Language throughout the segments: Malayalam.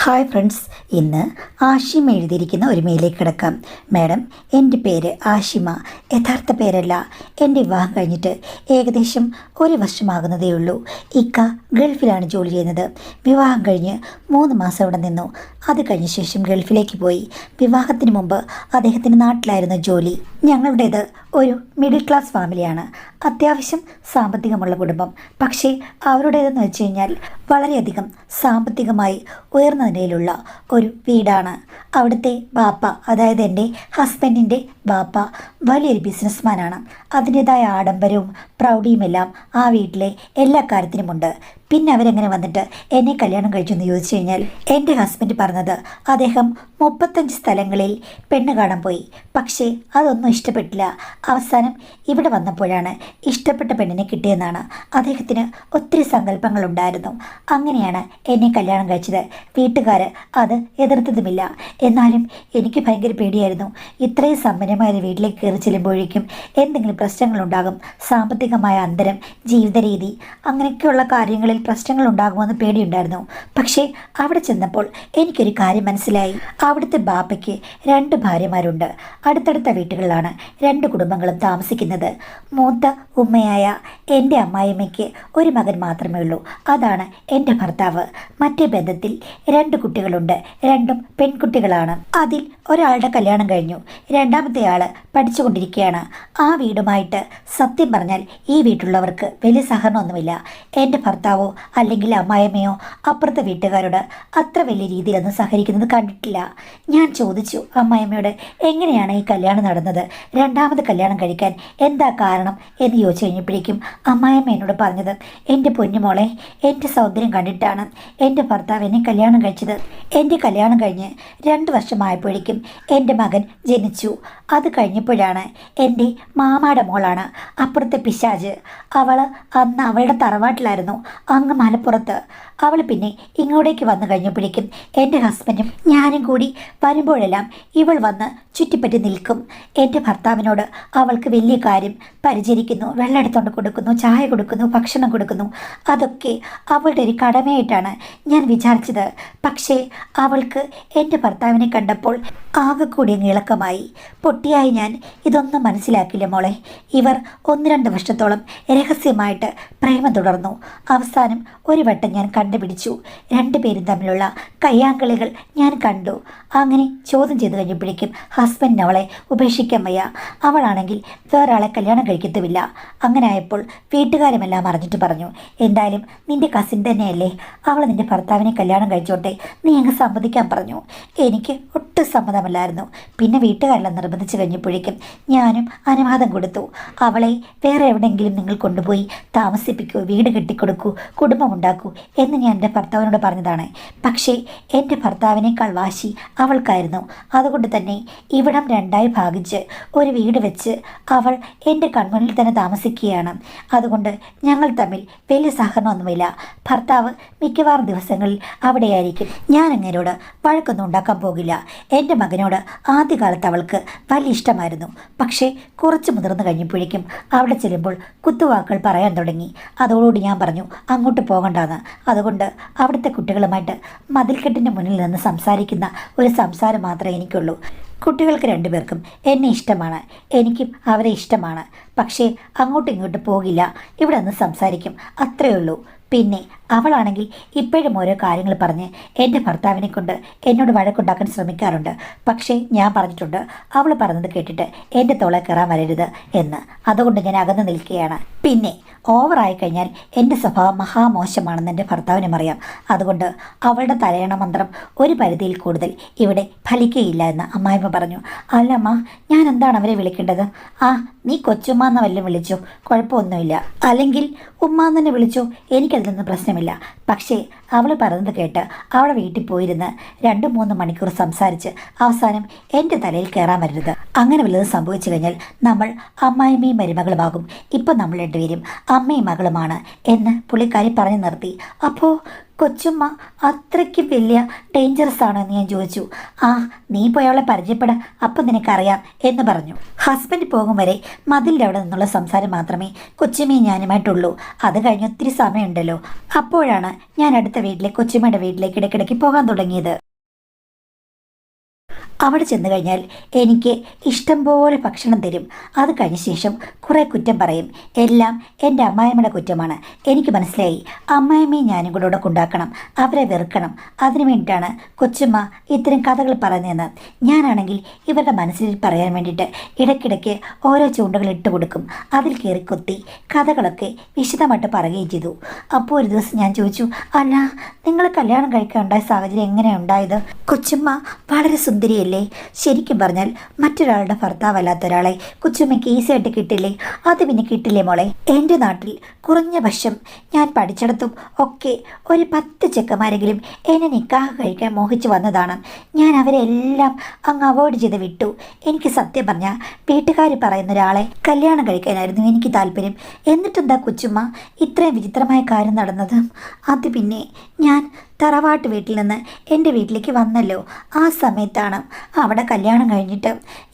ഹായ് ഫ്രണ്ട്സ്, ഇന്ന് ആഷിമ എഴുതിയിരിക്കുന്ന ഒരു മെയിലേക്ക് കിടക്കാം. മാഡം, എൻ്റെ പേര് ആഷിമ, യഥാർത്ഥ പേരല്ല. എൻ്റെ വിവാഹം കഴിഞ്ഞിട്ട് ഏകദേശം 1 വർഷമാകുന്നതേ ഉള്ളൂ. ഇക്ക ഗൾഫിലാണ് ജോലി ചെയ്യുന്നത്. വിവാഹം കഴിഞ്ഞ് 3 മാസം അവിടെ നിന്നു. അത് കഴിഞ്ഞ ശേഷം ഗൾഫിലേക്ക് പോയി. വിവാഹത്തിന് മുമ്പ് അദ്ദേഹത്തിൻ്റെ നാട്ടിലായിരുന്നു ജോലി. ഞങ്ങളുടേത് ഒരു മിഡിൽ ക്ലാസ് ഫാമിലിയാണ്, അത്യാവശ്യം സാമ്പത്തികമുള്ള കുടുംബം. പക്ഷേ അവരുടേതെന്ന് വെച്ച് കഴിഞ്ഞാൽ വളരെയധികം സാമ്പത്തികമായി ഉയർന്ന നിലയിലുള്ള ഒരു വീടാണ്. അവിടുത്തെ ബാപ്പ, അതായത് എൻ്റെ ഹസ്ബൻഡിൻ്റെ ബാപ്പ വലിയൊരു ബിസിനസ്മാനാണ്. അതിൻ്റെതായ ആഡംബരവും പ്രൗഢിയുമെല്ലാം ആ വീട്ടിലെ എല്ലാ കാര്യത്തിനുമുണ്ട്. പിന്നെ അവരെങ്ങനെ വന്നിട്ട് എന്നെ കല്യാണം കഴിച്ചെന്ന് ചോദിച്ചു കഴിഞ്ഞാൽ എൻ്റെ ഹസ്ബൻഡ് പറഞ്ഞത് അദ്ദേഹം 35 സ്ഥലങ്ങളിൽ പെണ്ണ് കാണാൻ പോയി. പക്ഷേ അതൊന്നും ഇഷ്ടപ്പെട്ടില്ല. അവസാനം ഇവിടെ വന്നപ്പോഴാണ് ഇഷ്ടപ്പെട്ട പെണ്ണിനെ കിട്ടിയെന്നാണ്. അദ്ദേഹത്തിന് ഒത്തിരി സങ്കല്പങ്ങളുണ്ടായിരുന്നു. അങ്ങനെയാണ് എന്നെ കല്യാണം കഴിച്ചത്. വീട്ടുകാർ അത് എതിർത്തതുമില്ല. എന്നാലും എനിക്ക് ഭയങ്കര പേടിയായിരുന്നു. ഇത്രയും സമ്പന്നമായ ഒരു വീട്ടിലേക്ക് കയറി ചെല്ലുമ്പോഴേക്കും എന്തെങ്കിലും പ്രശ്നങ്ങളുണ്ടാകും. സാമ്പത്തികമായ അന്തരം, ജീവിത രീതി, അങ്ങനെയൊക്കെയുള്ള കാര്യങ്ങളിൽ പ്രശ്നങ്ങൾ ഉണ്ടാകുമെന്ന് പേടിയുണ്ടായിരുന്നു. പക്ഷേ അവിടെ ചെന്നപ്പോൾ എനിക്കൊരു കാര്യം മനസ്സിലായി. അവിടുത്തെ ബാപ്പയ്ക്ക് 2 ഭാര്യമാരുണ്ട്. അടുത്തടുത്ത വീട്ടുകളിലാണ് 2 കുടുംബങ്ങളും താമസിക്കുന്നത്. മൂത്ത ഉമ്മയായ എൻ്റെ അമ്മായിയമ്മയ്ക്ക് ഒരു മകൻ മാത്രമേ ഉള്ളൂ. അതാണ് എൻ്റെ ഭർത്താവ്. മറ്റേ ബന്ധത്തിൽ 2 കുട്ടികളുണ്ട്. 2ഉം പെൺകുട്ടികളാണ്. അതിൽ ഒരാളുടെ കല്യാണം കഴിഞ്ഞു. രണ്ടാമത്തെ ആൾ പഠിച്ചുകൊണ്ടിരിക്കുകയാണ്. ആ വീടുമായിട്ട് സത്യം പറഞ്ഞാൽ ഈ വീട്ടിലുള്ളവർക്ക് വലിയ സഹകരണമൊന്നുമില്ല. എൻ്റെ ഭർത്താവോ അല്ലെങ്കിൽ അമ്മായിയമ്മയോ അപ്പുറത്തെ വീട്ടുകാരോട് അത്ര വലിയ രീതിയിലൊന്നും സഹകരിക്കുന്നത് കണ്ടിട്ടില്ല. ഞാൻ ചോദിച്ചു അമ്മായിയമ്മയോട്, എങ്ങനെയാണ് ഈ കല്യാണം നടന്നത്? രണ്ടാമത് കല്യാണം കഴിക്കാൻ എന്താ കാരണം എന്ന് ചോദിച്ചു കഴിഞ്ഞപ്പോഴേക്കും അമ്മായിയമ്മ എന്നോട് പറഞ്ഞത്, എൻ്റെ പൊന്നുമോളെ, എൻ്റെ സൗന്ദര്യം കണ്ടിട്ടാണ് എൻ്റെ ഭർത്താവ് എന്നെ കല്യാണം കഴിച്ചത്. എൻ്റെ കല്യാണം കഴിഞ്ഞ് 2 വർഷമായപ്പോഴേക്കും എൻ്റെ മകൻ ജനിച്ചു. അത് കഴിഞ്ഞപ്പോഴാണ് എൻ്റെ മാമാടെ മോളാണ് അപ്പുറത്തെ പിശാജ്. അവൾ അന്ന് അവളുടെ തറവാട്ടിലായിരുന്നു, അങ്ങ് മലപ്പുറത്ത്. അവൾ പിന്നെ ഇങ്ങോട്ടേക്ക് വന്നു കഴിഞ്ഞപ്പോഴേക്കും എൻ്റെ ഹസ്ബൻഡും ഞാനും കൂടി വരുമ്പോഴെല്ലാം ഇവൾ വന്ന് ചുറ്റിപ്പറ്റി നിൽക്കും. എൻ്റെ ഭർത്താവിനോട് അവൾക്ക് വലിയ കാര്യം, പരിചരിക്കുന്നു, വെള്ളം എടുത്തുകൊണ്ട് കൊടുക്കുന്നു, ചായ കൊടുക്കുന്നു, ഭക്ഷണം കൊടുക്കുന്നു. അതൊക്കെ അവളുടെ ഒരു കടമയായിട്ടാണ് ഞാൻ വിചാരിച്ചത്. പക്ഷേ അവൾക്ക് എൻ്റെ ഭർത്താവിനെ കണ്ടപ്പോൾ ആകെ കൂടി അങ്ങ് ഇളക്കമായി. പൊട്ടിയായി ഞാൻ ഇതൊന്നും മനസ്സിലാക്കില്ല മോളെ. ഇവർ 1-2 വർഷത്തോളം രഹസ്യമായിട്ട് പ്രേമം തുടർന്നു. അവസാനം ഒരു വട്ടം ഞാൻ കണ്ടുപിടിച്ചു. 2 പേരും തമ്മിലുള്ള കയ്യാങ്കളികൾ ഞാൻ കണ്ടു. അങ്ങനെ ചോദ്യം ചെയ്തു കഴിഞ്ഞപ്പോഴേക്കും ഹസ്ബൻഡിന് അവളെ ഉപേക്ഷിക്കാൻ വയ്യ. അവളാണെങ്കിൽ വേറൊരാളെ കല്യാണം കഴിക്കത്തുമില്ല. അങ്ങനെ ആയപ്പോൾ വീട്ടുകാരുമെല്ലാം അറിഞ്ഞിട്ട് പറഞ്ഞു, എന്തായാലും നിൻ്റെ കസിൻ തന്നെയല്ലേ, അവൾ നിൻ്റെ ഭർത്താവിനെ കല്യാണം കഴിച്ചോട്ടെ, നീ അങ്ങ് സമ്മതിക്കാൻ പറഞ്ഞു. എനിക്ക് ഒട്ടും സമ്മതമല്ലായിരുന്നു. പിന്നെ വീട്ടുകാരെല്ലാം നിർബന്ധിച്ച് കഴിഞ്ഞപ്പോഴേക്കും ഞാനും അനുവാദം കൊടുത്തു. അവളെ വേറെ എവിടെയെങ്കിലും നിങ്ങൾ കൊണ്ടുപോയി താമസിപ്പിക്കൂ, വീട് കെട്ടിക്കൊടുക്കൂ, കുടുംബമുണ്ടാക്കൂ എന്ന് ഞാൻ എൻ്റെ ഭർത്താവിനോട് പറഞ്ഞതാണ്. പക്ഷേ എൻ്റെ ഭർത്താവിനേക്കാൾ വാശി അവൾക്കായിരുന്നു. അതുകൊണ്ട് തന്നെ ഇവിടം 2ആയി ഭാഗിച്ച് ഒരു വീട് വെച്ച് അവൾ എൻ്റെ കൺമുന്നിൽ തന്നെ താമസിക്കുകയാണ്. അതുകൊണ്ട് ഞങ്ങൾ തമ്മിൽ വലിയ സഹകരണമൊന്നുമില്ല. ഭർത്താവ് മിക്കവാറും ദിവസങ്ങളിൽ അവിടെയായിരിക്കും. ഞാൻ അങ്ങനോട് വഴക്കൊന്നും ഉണ്ടാക്കാൻ പോകില്ല. എൻ്റെ മകനോട് ആദ്യകാലത്ത് അവൾക്ക് വലിയ ഇഷ്ടമായിരുന്നു. പക്ഷേ കുറച്ച് മുതിർന്നു കഴിഞ്ഞപ്പോഴേക്കും അവിടെ ചെല്ലുമ്പോൾ കുത്തുവാക്കുകൾ പറയാൻ തുടങ്ങി. അതോടുകൂടി ഞാൻ പറഞ്ഞു അങ്ങോട്ട് പോകണ്ടെന്ന്. അതുകൊണ്ട് അവിടുത്തെ കുട്ടികളുമായിട്ട് മതിൽക്കെട്ടിൻ്റെ മുന്നിൽ നിന്ന് സംസാരിക്കുന്ന ഒരു സംസാരം മാത്രമേ എനിക്കുള്ളൂ. കുട്ടികൾക്ക് 2 പേർക്കും എന്നെ ഇഷ്ടമാണ്, എനിക്കും അവരെ ഇഷ്ടമാണ്. പക്ഷേ അങ്ങോട്ടും ഇങ്ങോട്ടും പോകില്ല, ഇവിടെ നിന്ന് സംസാരിക്കും, അത്രയേ ഉള്ളൂ. പിന്നെ അവളാണെങ്കിൽ ഇപ്പോഴും ഓരോ കാര്യങ്ങൾ പറഞ്ഞ് എൻ്റെ ഭർത്താവിനെ കൊണ്ട് എന്നോട് വഴക്കുണ്ടാക്കാൻ ശ്രമിക്കാറുണ്ട്. പക്ഷേ ഞാൻ പറഞ്ഞിട്ടുണ്ട് അവൾ പറഞ്ഞത് കേട്ടിട്ട് എൻ്റെ തോളെ കയറാൻ വരരുത് എന്ന്. അതുകൊണ്ട് ഞാൻ അകന്നു നിൽക്കുകയാണ്. പിന്നെ ഓവറായി കഴിഞ്ഞാൽ എൻ്റെ സ്വഭാവം മഹാമോശമാണെന്ന് എൻ്റെ ഭർത്താവിനും അറിയാം. അതുകൊണ്ട് അവളുടെ തലയണ മന്ത്രം ഒരു പരിധിയിൽ കൂടുതൽ ഇവിടെ ഫലിക്കുകയില്ല എന്ന് അമ്മായിമ്മ പറഞ്ഞു. അല്ലമ്മ, ഞാൻ എന്താണ് അവരെ വിളിക്കേണ്ടത്? നീ കൊച്ചുമ്മാന്ന് വല്ലതും വിളിച്ചോ, കുഴപ്പമൊന്നുമില്ല. അല്ലെങ്കിൽ ഉമ്മാന്ന് തന്നെ വിളിച്ചോ, എനിക്കതിലൊന്നും പ്രശ്നമില്ല. പക്ഷേ അവൾ പറഞ്ഞത് കേട്ട് അവളെ വീട്ടിൽ പോയിരുന്ന് 2-3 മണിക്കൂർ സംസാരിച്ച് അവസാനം എൻ്റെ തലയിൽ കയറാൻ വരരുത്. അങ്ങനെ വല്ലതും സംഭവിച്ചു കഴിഞ്ഞാൽ നമ്മൾ അമ്മായിമ്മയും മരുമകളുമാകും. ഇപ്പം നമ്മൾ 2 പേരും അമ്മയും മകളുമാണ് എന്ന് പുള്ളിക്കാരി പറഞ്ഞു നിർത്തി. അപ്പോൾ കൊച്ചുമ്മ അത്രയ്ക്ക് വലിയ ഡേഞ്ചറസ് ആണോ എന്ന് ഞാൻ ചോദിച്ചു. നീ പോയി അവളെ പരിചയപ്പെടാൻ, അപ്പം നിനക്കറിയാം എന്ന് പറഞ്ഞു. ഹസ്ബൻഡ് പോകും വരെ മതിലിൻ്റെ അവിടെ നിന്നുള്ള സംസാരം മാത്രമേ കൊച്ചുമ്മയും ഞാനുമായിട്ടുള്ളൂ. അത് കഴിഞ്ഞ് ഒത്തിരി സമയമുണ്ടല്ലോ. അപ്പോഴാണ് ഞാൻ അടുത്ത വീട്ടിലെ കൊച്ചുമ്മയുടെ വീട്ടിലേക്ക് ഇടയ്ക്കിടയ്ക്ക് പോകാൻ തുടങ്ങിയത്. അവിടെ ചെന്ന് കഴിഞ്ഞാൽ എനിക്ക് ഇഷ്ടം പോലെ ഭക്ഷണം തരും. അത് കഴിഞ്ഞ ശേഷം കുറേ കുറ്റം പറയും. എല്ലാം എൻ്റെ അമ്മായിമ്മയുടെ കുറ്റമാണ്. എനിക്ക് മനസ്സിലായി, അമ്മായിമ്മയും ഞാനും കൂടെ കൊണ്ടാക്കണം, അവരെ വെറുക്കണം. അതിനു വേണ്ടിയിട്ടാണ് കൊച്ചുമ്മ ഇത്തരം കഥകൾ പറയുന്നതെന്ന്. ഞാനാണെങ്കിൽ ഇവരുടെ മനസ്സിൽ പറയാൻ വേണ്ടിയിട്ട് ഇടയ്ക്കിടയ്ക്ക് ഓരോ ചൂണ്ടുകൾ ഇട്ട് കൊടുക്കും. അതിൽ കയറി കൊത്തി കഥകളൊക്കെ വിശദമായിട്ട് പറയുകയും ചെയ്തു. അപ്പോൾ ഒരു ദിവസം ഞാൻ ചോദിച്ചു, അല്ല, നിങ്ങൾ കല്യാണം കഴിക്കാൻ ഉണ്ടായ സാഹചര്യം എങ്ങനെയാണ് ഉണ്ടായത്? കൊച്ചുമ്മ വളരെ സുന്ദരിയല്ലേ? ശരിക്കും പറഞ്ഞാൽ മറ്റൊരാളുടെ ഭർത്താവല്ലാത്ത ഒരാളെ കൊച്ചുമ്മയ്ക്ക് ഈസിയായിട്ട് കിട്ടില്ലേ? അത് പിന്നെ കിട്ടില്ലേ മോളെ? എൻ്റെ നാട്ടിൽ കുറഞ്ഞ പക്ഷം ഞാൻ പഠിച്ചിടത്തും ഒക്കെ ഒരു 10 ചെക്കന്മാരെങ്കിലും എന്നെ നിക്കാഹ് കഴിക്കാൻ മോഹിച്ചു വന്നതാണ്. ഞാൻ അവരെല്ലാം അങ്ങ് അവോയ്ഡ് ചെയ്ത് വിട്ടു. എനിക്ക് സത്യം പറഞ്ഞാൽ വീട്ടുകാർ പറയുന്ന ഒരാളെ കല്യാണം കഴിക്കാനായിരുന്നു എനിക്ക് താല്പര്യം. എന്നിട്ടെന്താ കൊച്ചുമ്മ ഇത്രയും വിചിത്രമായ കാര്യം നടന്നത്? അത് പിന്നെ ഞാൻ തറവാട്ട് വീട്ടിൽ നിന്ന് എൻ്റെ വീട്ടിലേക്ക് വന്നല്ലോ. ആ സമയത്താണ് അവിടെ കല്യാണം കഴിഞ്ഞിട്ട്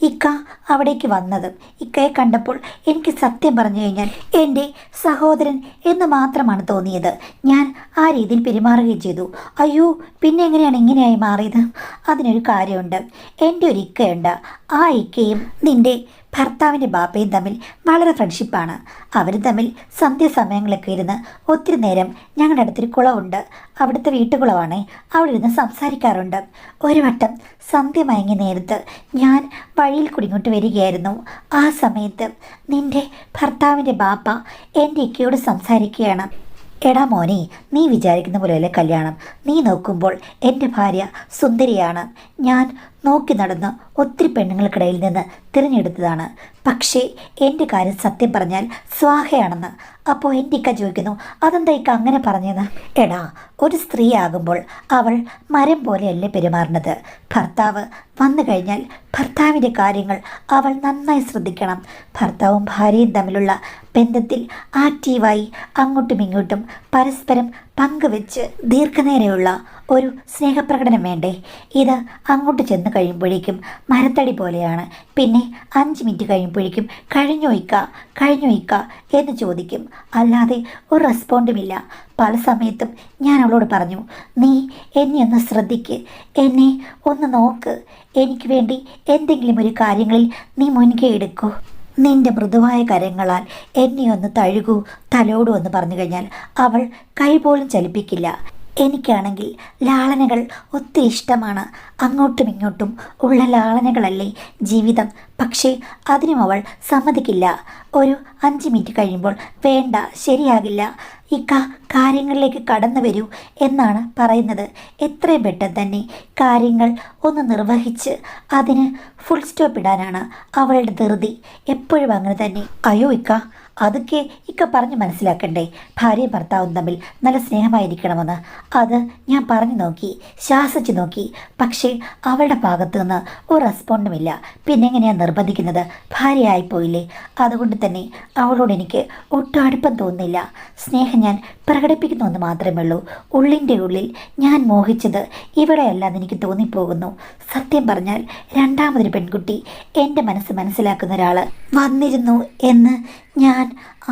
ഇക്ക അവിടേക്ക് വന്നത്. ഇക്കയെ കണ്ടപ്പോൾ എനിക്ക് സത്യം പറഞ്ഞു കഴിഞ്ഞാൽ എൻ്റെ സഹോദരൻ എന്ന് മാത്രമാണ് തോന്നിയത്. ഞാൻ ആ രീതിയിൽ പെരുമാറുകയും ചെയ്തു. അയ്യോ, പിന്നെ എങ്ങനെയാണ് ഇങ്ങനെയായി മാറിയത്? അതിനൊരു കാര്യമുണ്ട്. എൻ്റെ ഒരു ഇക്കയുണ്ട്. ആ ഇക്കയും നിൻ്റെ ഭർത്താവിൻ്റെ ബാപ്പയും തമ്മിൽ വളരെ ഫ്രണ്ട്ഷിപ്പാണ്. അവർ തമ്മിൽ സന്ധ്യാസമയങ്ങളൊക്കെ ഇരുന്ന് ഒത്തിരി നേരം ഞങ്ങളുടെ അടുത്തൊരു കുളമുണ്ട്, അവിടുത്തെ വീട്ടുകുളമാണ്, അവിടെ ഇരുന്ന് സംസാരിക്കാറുണ്ട്. ഒരു വട്ടം സന്ധ്യ മയങ്ങിയ നേരത്ത് ഞാൻ വഴിയിൽ കൂടി ഇങ്ങോട്ട് വരികയായിരുന്നു. ആ സമയത്ത് നിൻ്റെ ഭർത്താവിൻ്റെ ബാപ്പ എൻ്റെ ഇക്കയോട് സംസാരിക്കുകയാണ്. എടാ മോനെ, നീ വിചാരിക്കുന്ന പോലെയല്ലേ കല്യാണം. നീ നോക്കുമ്പോൾ എൻ്റെ ഭാര്യ സുന്ദരിയാണ്. ഞാൻ നോക്കി നടന്ന് ഒത്തിരി പെണ്ണുങ്ങൾക്കിടയിൽ നിന്ന് തിരഞ്ഞെടുത്തതാണ്. പക്ഷേ എൻ്റെ കാര്യം സത്യം പറഞ്ഞാൽ സ്വാഹയാണെന്ന്. അപ്പോൾ എൻ്റെ ഇക്ക ചോദിക്കുന്നു, അതെന്താ ഇക്ക അങ്ങനെ പറഞ്ഞത്? എടാ, ഒരു സ്ത്രീ ആകുമ്പോൾ അവൾ മരം പോലെയല്ലേ പെരുമാറുന്നത്. ഭർത്താവ് വന്നു കഴിഞ്ഞാൽ ഭർത്താവിൻ്റെ കാര്യങ്ങൾ അവൾ നന്നായി ശ്രദ്ധിക്കണം. ഭർത്താവും ഭാര്യയും തമ്മിലുള്ള ബന്ധത്തിൽ ആക്റ്റീവായി അങ്ങോട്ടും ഇങ്ങോട്ടും പരസ്പരം പങ്കുവെച്ച് ദീർഘനേരമുള്ള ഒരു സ്നേഹപ്രകടനം വേണ്ടേ? ഇത് അങ്ങോട്ട് ചെന്ന് കഴിയുമ്പോഴേക്കും മരത്തടി പോലെയാണ്. പിന്നെ 5 മിനിറ്റ് കഴിയുമ്പോഴേക്കും കഴിഞ്ഞോ ഇക്ക എന്ന് ചോദിക്കും. അല്ലാതെ ഒരു റെസ്പോണ്ടുമില്ല. പല സമയത്തും ഞാൻ അവളോട് പറഞ്ഞു, നീ എന്നെ ഒന്ന് ശ്രദ്ധിക്ക്, എന്നെ ഒന്ന് നോക്ക്, എനിക്ക് വേണ്ടി എന്തെങ്കിലും ഒരു കാര്യങ്ങളിൽ നീ മുൻകൈ എടുക്കൂ, നിന്റെ മൃദുവായ കരങ്ങളാൽ എന്നെ ഒന്ന് തഴുകൂ, തലോടൂ എന്ന് പറഞ്ഞു കഴിഞ്ഞാൽ അവൾ കൈ പോലും ചലിപ്പിക്കില്ല. എനിക്കാണെങ്കിൽ ലാളനകൾ ഒത്തിരി ഇഷ്ടമാണ്. അങ്ങോട്ടും ഇങ്ങോട്ടും ഉള്ള ലാളനകളല്ലേ ജീവിതം. പക്ഷേ അതിനും അവൾ സമ്മതിക്കില്ല. ഒരു 5 മിനിറ്റ് കഴിയുമ്പോൾ വേണ്ട, ശരിയാകില്ല ഇക്ക, കാര്യങ്ങളിലേക്ക് കടന്നു വരൂ എന്നാണ് പറയുന്നത്. എത്രയും പെട്ടെന്ന് തന്നെ കാര്യങ്ങൾ ഒന്ന് നിർവഹിച്ച് അതിന് ഫുൾ സ്റ്റോപ്പ് ഇടാനാണ് അവളുടെ ധൃതി. എപ്പോഴും അങ്ങനെ തന്നെ. അയ്യോ ഇക്ക, അതൊക്കെ ഇക്ക പറഞ്ഞ് മനസ്സിലാക്കണ്ടേ? ഭാര്യയും ഭർത്താവും തമ്മിൽ നല്ല സ്നേഹമായിരിക്കണമെന്ന്. അത് ഞാൻ പറഞ്ഞു നോക്കി, ശാസിച്ചു നോക്കി. പക്ഷേ അവളുടെ ഭാഗത്തു നിന്ന് ഒരു റെസ്പോണ്ടുമില്ല. പിന്നെ എങ്ങനെയാണ് നിർബന്ധിക്കുന്നത്? ഭാര്യയായിപ്പോയില്ലേ. അതുകൊണ്ട് തന്നെ അവളോട് എനിക്ക് ഒട്ടും അടുപ്പം തോന്നുന്നില്ല. സ്നേഹം ഞാൻ പ്രകടിപ്പിക്കുന്നുവെന്ന് മാത്രമേ ഉള്ളൂ. ഉള്ളിൻ്റെ ഉള്ളിൽ ഞാൻ മോഹിച്ചത് ഇവിടെയല്ലെന്ന് എനിക്ക് തോന്നിപ്പോകുന്നു. സത്യം പറഞ്ഞാൽ രണ്ടാമതൊരു പെൺകുട്ടി എൻ്റെ മനസ്സ് മനസ്സിലാക്കുന്ന ഒരാൾ വന്നിരുന്നു എന്ന് ഞാൻ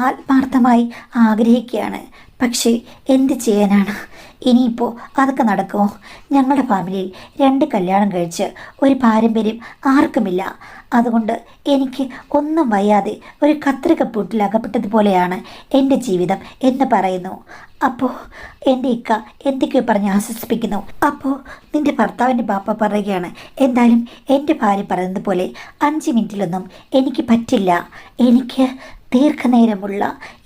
ആത്മാർത്ഥമായി ആഗ്രഹിക്കുകയാണ്. പക്ഷേ എന്ത് ചെയ്യാനാണ്? ഇനിയിപ്പോൾ അതൊക്കെ നടക്കുമോ? ഞങ്ങളുടെ ഫാമിലിയിൽ 2 കല്യാണം കഴിച്ച് ഒരു പാരമ്പര്യം ആർക്കുമില്ല. അതുകൊണ്ട് എനിക്ക് ഒന്നും വയ്യാതെ ഒരു കത്രികപ്പൂട്ടിൽ അകപ്പെട്ടതുപോലെയാണ് എൻ്റെ ജീവിതം എന്ന് പറയുന്നു. അപ്പോൾ എൻ്റെ ഇക്ക എന്തൊക്കെയോ പറഞ്ഞ് ആശ്വസിപ്പിക്കുന്നു. അപ്പോൾ നിൻ്റെ ഭർത്താവിൻ്റെ ബാപ്പ പറയുകയാണ്, എന്തായാലും എൻ്റെ ഭാര്യ പറയുന്നത് പോലെ 5 മിനിറ്റിലൊന്നും എനിക്ക് പറ്റില്ല. എനിക്ക് ദീർഘനേരമുള്ള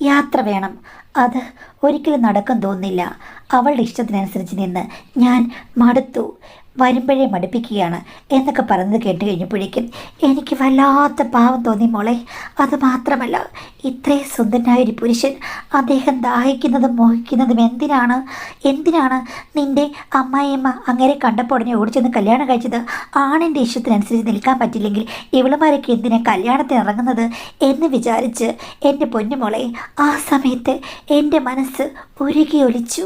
യാത്ര വേണം. അത് ഒരിക്കലും നടക്കാൻ തോന്നുന്നില്ല. അവളുടെ ഇഷ്ടത്തിനനുസരിച്ച് നിന്ന് ഞാൻ മടുത്തു, വരുമ്പോഴേ മടുപ്പിക്കുകയാണ് എന്നൊക്കെ പറയുന്നത് കേട്ട് കഴിഞ്ഞപ്പോഴേക്കും എനിക്ക് വല്ലാത്ത പാവം തോന്നി മോളെ. അത് മാത്രമല്ല, ഇത്രയും സുന്ദരനായൊരു പുരുഷൻ, അദ്ദേഹം ദാഹിക്കുന്നതും മോഹിക്കുന്നതും എന്തിനാണ് നിൻ്റെ അമ്മായിയമ്മ അങ്ങനെ കണ്ടപ്പോൾ ഉടനെ ഓടിച്ചെന്ന് കല്യാണം കഴിച്ചത്? ആണിൻ്റെ ഇഷ്ടത്തിനനുസരിച്ച് നിൽക്കാൻ പറ്റില്ലെങ്കിൽ ഇവളുമാരൊക്കെ എന്തിനാ കല്യാണത്തിന് ഇറങ്ങുന്നത് എന്ന് വിചാരിച്ച് എൻ്റെ പൊന്നുമോളെ ആ സമയത്ത് എൻ്റെ മനസ്സ് ഉരുകി ഒലിച്ചു.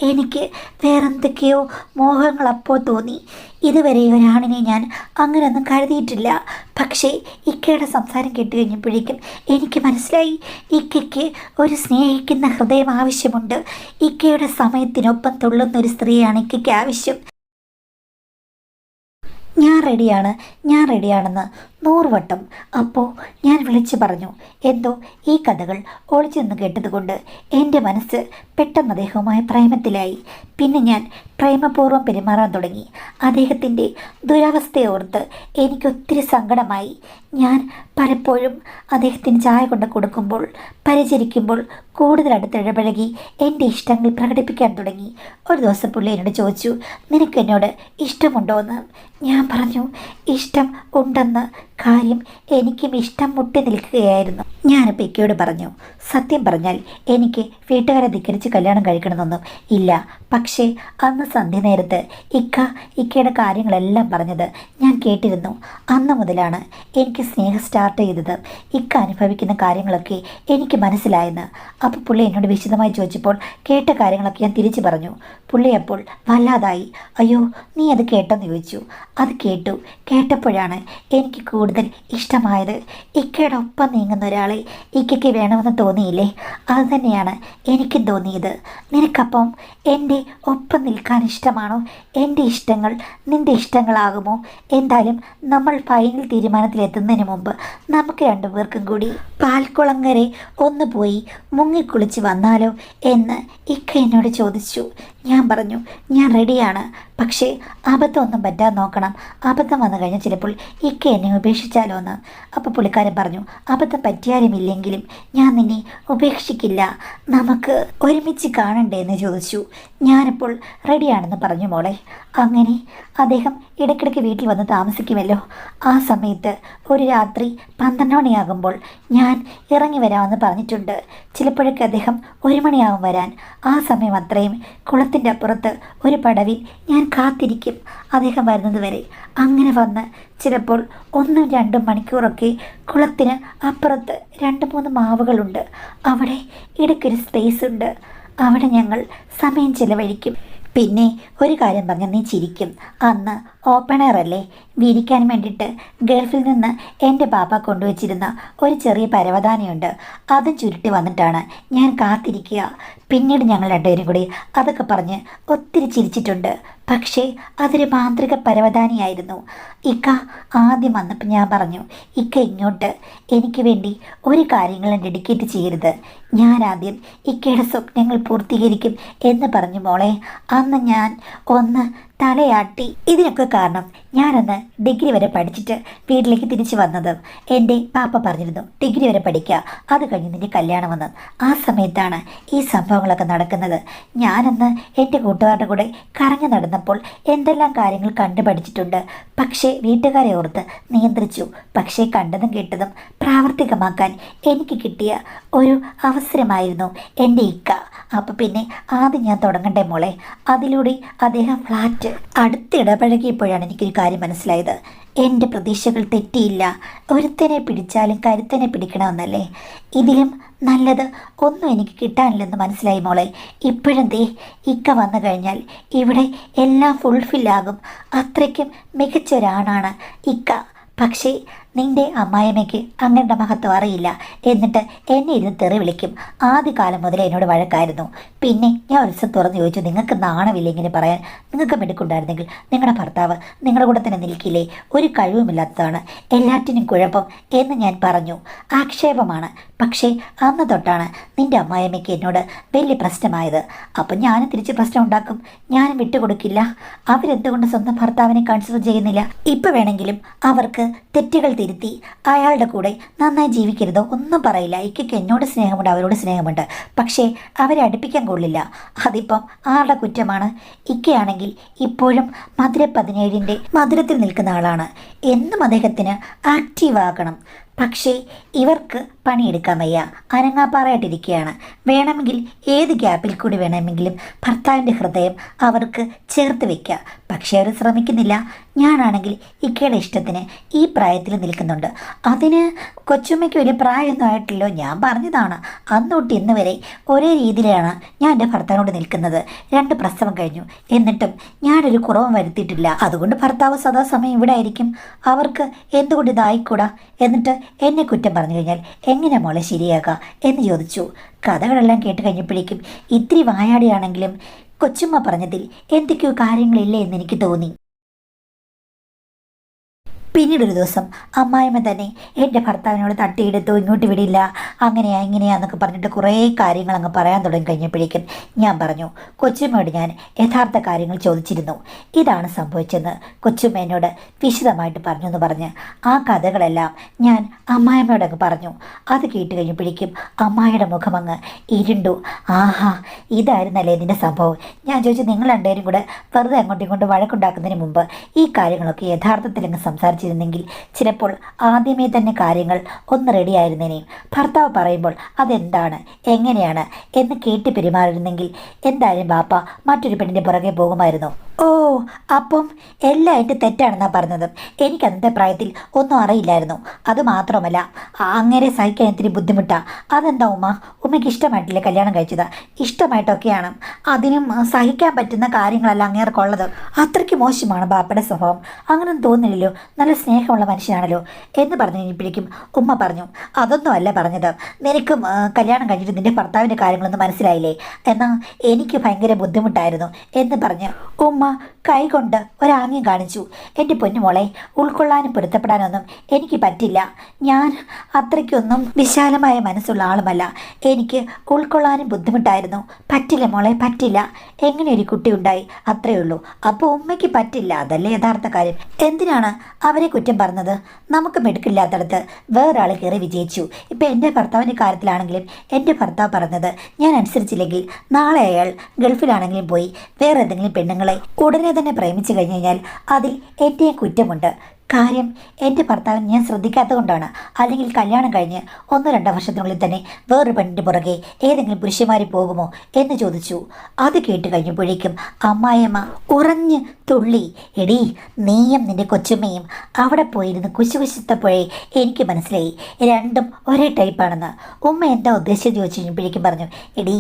എനിക്ക് വേറെന്തൊക്കെയോ മോഹങ്ങൾ അപ്പോൾ തോന്നി. ഇതുവരെ ഒരാണിനെ ഞാൻ അങ്ങനെയൊന്നും കരുതിയിട്ടില്ല. പക്ഷേ ഇക്കയുടെ സംസാരം കേട്ട് കഴിഞ്ഞപ്പോഴേക്കും എനിക്ക് മനസ്സിലായി, ഇക്കയ്ക്ക് ഒരു സ്നേഹിക്കുന്ന ഹൃദയം ആവശ്യമുണ്ട്. ഇക്കയുടെ സമയത്തിനൊപ്പം തുള്ളുന്ന ഒരു സ്ത്രീയാണ് ഇക്കയ്ക്ക് ആവശ്യം. ഞാൻ റെഡിയാണെന്ന് 100 വട്ടം അപ്പോൾ ഞാൻ വിളിച്ചു പറഞ്ഞു. എന്തോ ഈ കഥകൾ ഒളിച്ചു നിന്ന് കേട്ടതുകൊണ്ട് എൻ്റെ മനസ്സ് പെട്ടെന്ന് അദ്ദേഹവുമായി പ്രേമത്തിലായി. പിന്നെ ഞാൻ പ്രേമപൂർവ്വം പെരുമാറാൻ തുടങ്ങി. അദ്ദേഹത്തിൻ്റെ ദുരവസ്ഥയോർത്ത് എനിക്കൊത്തിരി സങ്കടമായി. ഞാൻ പലപ്പോഴും അദ്ദേഹത്തിന് ചായ കൊണ്ട് കൊടുക്കുമ്പോൾ, പരിചരിക്കുമ്പോൾ കൂടുതൽ അടുത്തിടപഴകി എൻ്റെ ഇഷ്ടങ്ങൾ പ്രകടിപ്പിക്കാൻ തുടങ്ങി. ഒരു ദിവസം പുള്ളി എന്നോട് ചോദിച്ചു, നിനക്ക് എന്നോട് ഇഷ്ടമുണ്ടോ എന്ന്. ഞാൻ പറഞ്ഞു ഇഷ്ടം ഉണ്ടെന്ന്. കാര്യം എനിക്കും ഇഷ്ടം മുട്ടി നിൽക്കുകയായിരുന്നു. ഞാനിപ്പോൾ ഇക്കയോട് പറഞ്ഞു, സത്യം പറഞ്ഞാൽ എനിക്ക് വീട്ടുകാരെ ധിക്കരിച്ച് കല്യാണം കഴിക്കണമെന്നൊന്നും ഇല്ല. പക്ഷേ അന്ന് സന്ധ്യ നേരത്ത് ഇക്കയുടെ കാര്യങ്ങളെല്ലാം പറഞ്ഞത് ഞാൻ കേട്ടിരുന്നു. അന്ന് മുതലാണ് എനിക്ക് സ്നേഹം സ്റ്റാർട്ട് ചെയ്തത്. ഇക്ക അനുഭവിക്കുന്ന കാര്യങ്ങളൊക്കെ എനിക്ക് മനസ്സിലായെന്ന്. അപ്പോൾ പുള്ളി എന്നോട് വിശദമായി ചോദിച്ചപ്പോൾ കേട്ട കാര്യങ്ങളൊക്കെ ഞാൻ തിരിച്ചു പറഞ്ഞു. പുള്ളി അപ്പോൾ വല്ലാതായി. അയ്യോ നീ അത് കേട്ടെന്ന് ചോദിച്ചു. അത് കേട്ടപ്പോഴാണ് എനിക്ക് കൂടുതൽ ഇഷ്ടമായത്. ഇക്കയുടെ ഒപ്പം നീങ്ങുന്ന ഒരാളെ ഇക്കയ്ക്ക് വേണമെന്ന് തോന്നിയില്ലേ, അത് തന്നെയാണ് എനിക്കും തോന്നിയത്. നിനക്കപ്പം എൻ്റെ ഒപ്പം നിൽക്കാൻ ഇഷ്ടമാണോ? എൻ്റെ ഇഷ്ടങ്ങൾ നിൻ്റെ ഇഷ്ടങ്ങളാകുമോ? എന്തായാലും നമ്മൾ ഫൈനൽ തീരുമാനത്തിലെത്തുന്നതിന് മുമ്പ് നമുക്ക് രണ്ടുപേർക്കും കൂടി പാൽക്കുളങ്ങരെ ഒന്ന് പോയി മുങ്ങിക്കുളിച്ച് വന്നാലോ എന്ന് ഇക്ക എന്നോട് ചോദിച്ചു. ഞാൻ പറഞ്ഞു ഞാൻ റെഡിയാണ്. പക്ഷേ അബദ്ധമൊന്നും പറ്റാൻ നോക്കണം. അബദ്ധം വന്നു കഴിഞ്ഞാൽ ചിലപ്പോൾ ഇക്ക എന്നെ ഉപേക്ഷിച്ചാലോ എന്ന്. അപ്പോൾ പുള്ളിക്കാരൻ പറഞ്ഞു, അബദ്ധം പറ്റിയാലും ഇല്ലെങ്കിലും ഞാൻ നിന്നെ ഉപേക്ഷിക്കില്ല, നമുക്ക് ഒരുമിച്ച് കാണണ്ടേ എന്ന് ചോദിച്ചു. ഞാനിപ്പോൾ റെഡിയാണെന്ന് പറഞ്ഞു മോളെ. അങ്ങനെ അദ്ദേഹം ഇടയ്ക്കിടയ്ക്ക് വീട്ടിൽ വന്ന് താമസിക്കുമല്ലോ. ആ സമയത്ത് ഒരു രാത്രി 12 മണിയാകുമ്പോൾ ഞാൻ ഇറങ്ങി വരാമെന്ന് പറഞ്ഞിട്ടുണ്ട്. ചിലപ്പോഴൊക്കെ അദ്ദേഹം 1 മണിയാകും വരാൻ. ആ സമയം അത്രയും കുളത്തിൻ്റെ അപ്പുറത്ത് ഒരു പടവിൽ ഞാൻ കാത്തിരിക്കും അദ്ദേഹം വരുന്നത് വരെ. അങ്ങനെ വന്ന് ചിലപ്പോൾ 1-2 മണിക്കൂറൊക്കെ കുളത്തിന് അപ്പുറത്ത് 2-3 മാവുകളുണ്ട്. അവിടെ ഇടയ്ക്കൊരു സ്പേസ് ഉണ്ട്. അവിടെ ഞങ്ങൾ സമയം ചിലവഴിക്കും. പിന്നെ ഒരു കാര്യം പറഞ്ഞാൽ നീ ചിരിക്കും. അന്ന് ഓപ്പൺ എയർ അല്ലേ, വിരിക്കാൻ വേണ്ടിയിട്ട് ഗൾഫിൽ നിന്ന് എൻ്റെ പാപ്പ കൊണ്ടുവച്ചിരുന്ന ഒരു ചെറിയ പരവതാനിയുണ്ട്. അതും ചുരുട്ടി വന്നിട്ടാണ് ഞാൻ കാത്തിരിക്കുക. പിന്നീട് ഞങ്ങൾ രണ്ടുപേരും കൂടി അതൊക്കെ പറഞ്ഞ് ഒത്തിരി ചിരിച്ചിട്ടുണ്ട്. പക്ഷേ അതൊരു മാന്ത്രിക പരവതാനിയായിരുന്നു. ഇക്ക ആദ്യം വന്നപ്പോൾ ഞാൻ പറഞ്ഞു, ഇക്ക ഇങ്ങോട്ട് എനിക്ക് വേണ്ടി ഒരു കാര്യങ്ങളും ഡെഡിക്കേറ്റ് ചെയ്യരുത്. ഞാൻ ആദ്യം ഇക്കയുടെ സ്വപ്നങ്ങൾ പൂർത്തീകരിക്കും എന്ന് പറഞ്ഞു മോളെ. അന്ന് ഞാൻ ഒന്ന് തലയാട്ടി. ഇതിനൊക്കെ കാരണം ഞാനന്ന് ഡിഗ്രി വരെ പഠിച്ചിട്ട് വീട്ടിലേക്ക് തിരിച്ചു വന്നത്. എൻ്റെ പാപ്പ പറഞ്ഞിരുന്നു ഡിഗ്രി വരെ പഠിക്കുക, അത് കഴിഞ്ഞ് നിൻ്റെ കല്യാണം വന്ന്. ആ സമയത്താണ് ഈ സംഭവങ്ങളൊക്കെ നടക്കുന്നത്. ഞാനന്ന് എൻ്റെ കൂട്ടുകാരുടെ കൂടെ കറങ്ങി നടന്നപ്പോൾ എന്തെല്ലാം കാര്യങ്ങൾ കണ്ടു പഠിച്ചിട്ടുണ്ട്. പക്ഷേ വീട്ടുകാരെ ഓർത്ത് നിയന്ത്രിച്ചു. പക്ഷേ കണ്ടതും കേട്ടതും പ്രാവർത്തികമാക്കാൻ എനിക്ക് കിട്ടിയ ഒരു അവസരമായിരുന്നു എൻ്റെ ഇക്ക. അപ്പം പിന്നെ ആദ്യം ഞാൻ തുടങ്ങണ്ടേ മോളെ. അതിലൂടെ അദ്ദേഹം ഫ്ലാറ്റ് അടുത്തിടപഴകിയപ്പോഴാണ് എനിക്കൊരു കാര്യം മനസ്സിലായത്. എൻ്റെ പ്രതീക്ഷകൾ തെറ്റിയില്ല. ഒരുത്തനെ പിടിച്ചാലും കരുത്തനെ പിടിക്കണമെന്നല്ലേ. ഇതിലും നല്ലത് ഒന്നും എനിക്ക് കിട്ടാനില്ലെന്ന് മനസ്സിലായി മോളെ. ഇപ്പോഴും ദേ ഇക്ക വന്നു കഴിഞ്ഞാൽ ഇവിടെ എല്ലാം ഫുൾഫില്ലാകും. അത്രയ്ക്കും മികച്ചൊരാണാണ് ഇക്ക. പക്ഷേ നിൻ്റെ അമ്മായിയമ്മയ്ക്ക് അങ്ങയുടെ മഹത്വം അറിയില്ല. എന്നിട്ട് എന്നെ ഇരുന്ന് തെറി വിളിക്കും. ആദ്യകാലം മുതലേ എന്നോട് വഴക്കായിരുന്നു. പിന്നെ ഞാൻ ഒരു ദിവസം തുറന്ന് ചോദിച്ചു, നിങ്ങൾക്ക് നാണമില്ല ഇങ്ങനെ പറയാൻ? നിങ്ങൾക്ക് മിടുക്കുണ്ടായിരുന്നെങ്കിൽ നിങ്ങളുടെ ഭർത്താവ് നിങ്ങളുടെ കൂടെ തന്നെ നിൽക്കില്ലേ? ഒരു കഴിവുമില്ലാത്തതാണ് എല്ലാറ്റിനും കുഴപ്പം എന്ന് ഞാൻ പറഞ്ഞു. ആക്ഷേപമാണ്. പക്ഷേ അന്ന് തൊട്ടാണ് നിൻ്റെ അമ്മായിയമ്മയ്ക്ക് എന്നോട് വലിയ പ്രശ്നമായത്. അപ്പം ഞാനും തിരിച്ച് പ്രശ്നം ഉണ്ടാക്കും. ഞാനും വിട്ടുകൊടുക്കില്ല. അവരെന്തുകൊണ്ട് സ്വന്തം ഭർത്താവിനെ കൺസിഡർ ചെയ്യുന്നില്ല? ഇപ്പം വേണമെങ്കിലും അവർക്ക് തെറ്റുകൾ തിരുത്തി അയാളുടെ കൂടെ നന്നായി ജീവിക്കരുതോ ഒന്നും പറയില്ല. ഇക്കയ്ക്ക് എന്നോട് സ്നേഹമുണ്ട്, അവരോട് സ്നേഹമുണ്ട്. പക്ഷേ അവരെ അടുപ്പിക്കാൻ കൊള്ളില്ല. അതിപ്പം ആരുടെ കുറ്റമാണ്? ഇക്കയാണെങ്കിൽ ഇപ്പോഴും മധുര 17ൻ്റെ മധുരത്തിൽ നിൽക്കുന്ന ആളാണ്. എന്നും അദ്ദേഹത്തിന് ആക്റ്റീവ് ആകണം. പക്ഷേ ഇവർക്ക് പണിയെടുക്കാൻ വയ്യ, അനങ്ങാപ്പാറയായിട്ടിരിക്കുകയാണ്. വേണമെങ്കിൽ ഏത് ഗ്യാപ്പിൽ കൂടി വേണമെങ്കിലും ഭർത്താവിൻ്റെ ഹൃദയം അവർക്ക് ചേർത്ത് വയ്ക്കുക. പക്ഷേ അവർ ശ്രമിക്കുന്നില്ല. ഞാനാണെങ്കിൽ ഇക്കയുടെ ഇഷ്ടത്തിന് ഈ പ്രായത്തിൽ നിൽക്കുന്നുണ്ട്. അതിന് കൊച്ചുമ്മയ്ക്ക് വലിയ പ്രായമൊന്നും ആയിട്ടില്ലോ. ഞാൻ പറഞ്ഞതാണ്, അന്ന് തൊട്ട് ഇന്ന് വരെ ഒരേ രീതിയിലാണ് ഞാൻ എൻ്റെ ഭർത്താവിനോട് നിൽക്കുന്നത്. 2 പ്രസവം കഴിഞ്ഞു, എന്നിട്ടും ഞാനൊരു കുറവും വരുത്തിയിട്ടില്ല. അതുകൊണ്ട് ഭർത്താവ് സദാസമയം ഇവിടെ ആയിരിക്കും. അവർക്ക് എന്തുകൊണ്ട് ഇതായിക്കൂടാ? എന്നിട്ട് എന്നെ കുറ്റം പറഞ്ഞു കഴിഞ്ഞാൽ എങ്ങനെ മോളെ ശരിയാക്കുക എന്ന് ചോദിച്ചു. കഥകളെല്ലാം കേട്ട് കഴിഞ്ഞപ്പോഴേക്കും ഇത്തിരി വായാടിയാണെങ്കിലും കൊച്ചുമ്മ പറഞ്ഞതിൽ എന്തൊക്കെയോ കാര്യങ്ങളില്ലേ എന്ന് എനിക്ക് തോന്നി. പിന്നീടൊരു ദിവസം അമ്മായിമ്മ തന്നെ എൻ്റെ ഭർത്താവിനോട് തട്ടിയെടുത്തു, ഇങ്ങോട്ട് വിടില്ല, അങ്ങനെയാ ഇങ്ങനെയാന്നൊക്കെ പറഞ്ഞിട്ട് കുറേ കാര്യങ്ങൾ അങ്ങ് പറയാൻ തുടങ്ങി കഴിഞ്ഞപ്പോഴേക്കും ഞാൻ പറഞ്ഞു, കൊച്ചുമ്മയോട് ഞാൻ യഥാർത്ഥ കാര്യങ്ങൾ ചോദിച്ചിരുന്നു, ഇതാണ് സംഭവിച്ചെന്ന് കൊച്ചുമ്മ എന്നോട് വിശദമായിട്ട് പറഞ്ഞു എന്ന് പറഞ്ഞ് ആ കഥകളെല്ലാം ഞാൻ അമ്മായിമ്മയോടങ്ങ് പറഞ്ഞു. അത് കേട്ട് കഴിഞ്ഞപ്പോഴേക്കും അമ്മായിയുടെ മുഖം അങ്ങ് ഇരുണ്ടു. ആഹാ, ഇതായിരുന്നല്ലേ ഇതിൻ്റെ സംഭവം. ഞാൻ ചോദിച്ചു, നിങ്ങൾ രണ്ടുപേരും കൂടെ വെറുതെ അങ്ങോട്ടും ഇങ്ങോട്ടും വഴക്കുണ്ടാക്കുന്നതിന് മുമ്പ് ഈ കാര്യങ്ങളൊക്കെ യഥാർത്ഥത്തിൽ അങ്ങ് സംസാരിച്ചിരുന്നെങ്കിൽ ചിലപ്പോൾ ആദ്യമേ തന്നെ കാര്യങ്ങൾ ഒന്ന് റെഡിയായിരുന്നേനെയും. ഭർത്താവ് പറയുമ്പോൾ അതെന്താണ് എങ്ങനെയാണ് എന്ന് കേട്ട് പെരുമാറിയിരുന്നെങ്കിൽ എന്തായാലും ബാപ്പ മറ്റൊരു പെണ്ണിൻ്റെ പുറകെ പോകുമായിരുന്നു. ഓ, അപ്പം എല്ലാം എൻ്റെ തെറ്റാണെന്നാണ് പറഞ്ഞത്. എനിക്ക് അന്നത്തെ പ്രായത്തിൽ ഒന്നും അറിയില്ലായിരുന്നു. അതുമാത്രമല്ല, അങ്ങനെ സഹിക്കാൻ ഇത്തിരി ബുദ്ധിമുട്ടാണ്. അതെന്താ ഉമ്മ, ഉമ്മയ്ക്ക് ഇഷ്ടമായിട്ടില്ലേ കല്യാണം കഴിച്ചത്? ഇഷ്ടമായിട്ടൊക്കെയാണ്, അതിനും സഹിക്കാൻ പറ്റുന്ന കാര്യങ്ങളല്ല അങ്ങേർക്കുള്ളത്. അത്രയ്ക്ക് മോശമാണ് ബാപ്പയുടെ സ്വഭാവം. അങ്ങനൊന്നും തോന്നില്ലല്ലോ, നല്ല സ്നേഹമുള്ള മനുഷ്യനാണല്ലോ എന്ന് പറഞ്ഞു കഴിഞ്ഞപ്പോഴേക്കും ഉമ്മ പറഞ്ഞു, അതൊന്നും അല്ല പറഞ്ഞത്, നിനക്കും കല്യാണം കഴിഞ്ഞിട്ട് നിൻ്റെ ഭർത്താവിൻ്റെ കാര്യങ്ങളൊന്നും മനസ്സിലായില്ലേ, എന്നാൽ എനിക്ക് ഭയങ്കര ബുദ്ധിമുട്ടായിരുന്നു എന്ന് പറഞ്ഞ് ഉമ്മ കൈകൊണ്ട് ഒരാംഗ്യം കാണിച്ചു. എൻ്റെ പൊന്നുമോളെ, ഉൾക്കൊള്ളാനും പൊരുത്തപ്പെടാനൊന്നും എനിക്ക് പറ്റില്ല. ഞാൻ അത്രയ്ക്കൊന്നും വിശാലമായ മനസ്സുള്ള ആളുമല്ല. എനിക്ക് ഉൾക്കൊള്ളാനും ബുദ്ധിമുട്ടായിരുന്നു. പറ്റില്ല മോളെ, പറ്റില്ല. എങ്ങനെ ഒരു കുട്ടി ഉണ്ടായി, അത്രയേ ഉള്ളൂ. അപ്പോൾ ഉമ്മയ്ക്ക് പറ്റില്ല, അതല്ലേ യഥാർത്ഥ കാര്യം. എന്തിനാണ് അവരെ കുറ്റം പറഞ്ഞത്? നമുക്ക് മെടുക്കില്ലാത്തടത്ത് വേറൊരാൾ കയറി വിജയിച്ചു. ഇപ്പം എൻ്റെ ഭർത്താവിൻ്റെ കാര്യത്തിലാണെങ്കിലും എൻ്റെ ഭർത്താവ് പറഞ്ഞത് ഞാൻ അനുസരിച്ചില്ലെങ്കിൽ നാളെ അയാൾ ഗൾഫിലാണെങ്കിലും പോയി വേറെ ഏതെങ്കിലും പെണ്ണുങ്ങളെ ഉടനെ തന്നെ പ്രേമിച്ചു കഴിഞ്ഞു കഴിഞ്ഞാൽ അതിൽ എൻ്റെ കുറ്റമുണ്ട്. കാര്യം എൻ്റെ ഭർത്താവിന് ഞാൻ ശ്രദ്ധിക്കാത്തത് കൊണ്ടാണ്. അല്ലെങ്കിൽ കല്യാണം കഴിഞ്ഞ് 1-2 വർഷത്തിനുള്ളിൽ തന്നെ വേറൊരു പെണ്ണിൻ്റെ പുറകെ ഏതെങ്കിലും പുരുഷന്മാർ പോകുമോ എന്ന് ചോദിച്ചു. അത് കേട്ട് കഴിഞ്ഞപ്പോഴേക്കും അമ്മായിയമ്മ ഉറഞ്ഞ് തുള്ളി. എടീ, നീയും നിൻ്റെ കൊച്ചുമ്മയും അവിടെ പോയിരുന്ന് കുശുകുശുത്തപ്പോഴേ എനിക്ക് മനസ്സിലായി രണ്ടും ഒരേ ടൈപ്പാണെന്ന്. ഉമ്മ എന്താ ഉദ്ദേശിച്ച് ചോദിച്ചു കഴിഞ്ഞപ്പോഴേക്കും പറഞ്ഞു, എടീ,